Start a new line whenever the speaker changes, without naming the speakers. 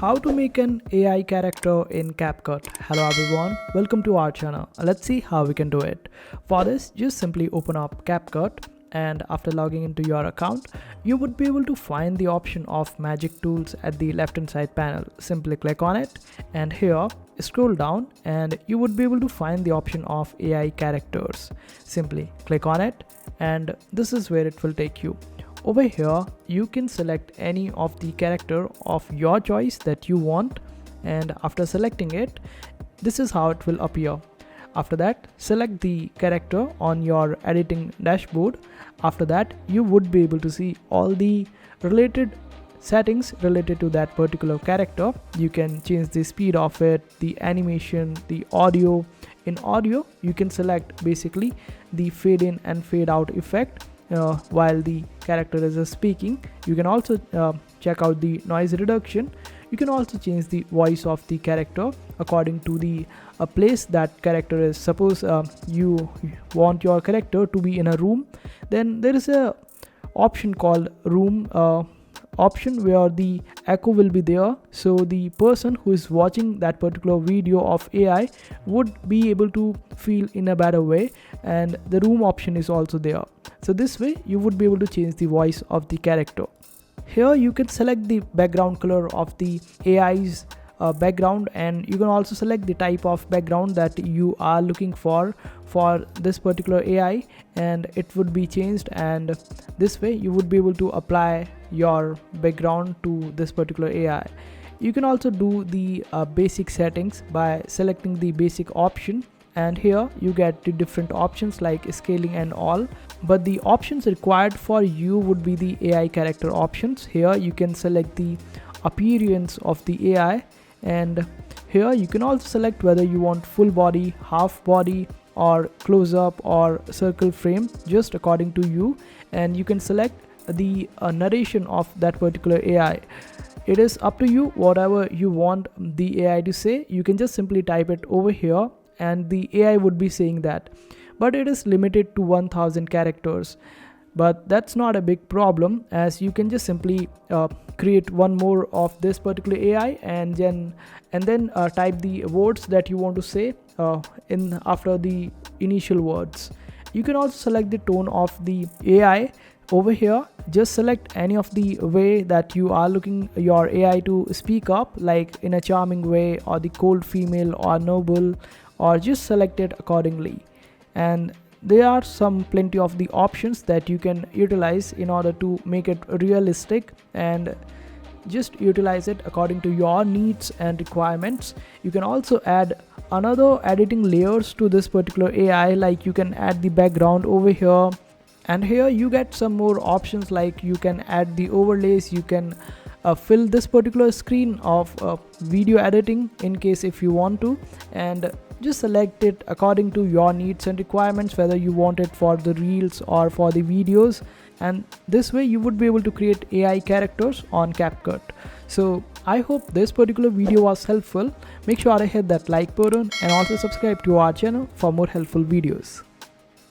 How to make an AI character in CapCut. Hello everyone, welcome to our channel. Let's see how we can do it. For this, just simply open up CapCut, and after logging into your account, you would be able to find the option of magic tools at the left hand side panel. Simply click on it, and here scroll down and you would be able to find the option of AI characters. Simply click on it, and this is where it will take you. Over here you can select any of the character of your choice that you want, and after selecting it, this is how it will appear. After that, select the character on your editing dashboard. After that, you would be able to see all the related settings related to that particular character. You can change the speed of it, the animation, the audio. In audio, you can select basically the fade in and fade out effect while the character is speaking. You can also check out the noise reduction. You can also change the voice of the character according to the place that character is. Suppose you want your character to be in a room, then there is a option called room option where the echo will be there, so the person who is watching that particular video of AI would be able to feel in a better way, and the room option is also there. So this way you would be able to change the voice of the character. Here you can select the background color of the AI's background, and you can also select the type of background that you are looking for this particular AI, and it would be changed, and this way you would be able to apply your background to this particular AI. You can also do the basic settings by selecting the basic option, and here you get the different options like scaling and all, but the options required for you would be the AI character options. Here you can select the appearance of the AI, and here you can also select whether you want full body, half body, or close up or circle frame, just according to you. And you can select the narration of that particular AI. It is up to you whatever you want the AI to say. You can just simply type it over here and the AI would be saying that, but it is limited to 1000 characters. But that's not a big problem, as you can just simply create one more of this particular AI and then type the words that you want to say in after the initial words. You can also select the tone of the AI. Over here, just select any of the way that you are looking your AI to speak up, like in a charming way, or the cold female, or noble, or just select it accordingly. And there are plenty of the options that you can utilize in order to make it realistic, and just utilize it according to your needs and requirements. You can also add another editing layers to this particular AI, like you can add the background over here, and here you get some more options, like you can add the overlays. You can fill this particular screen of video editing in case if you want to, and just select it according to your needs and requirements, whether you want it for the reels or for the videos. And this way you would be able to create AI characters on CapCut. So I hope this particular video was helpful. Make sure to hit that like button and also subscribe to our channel for more helpful videos.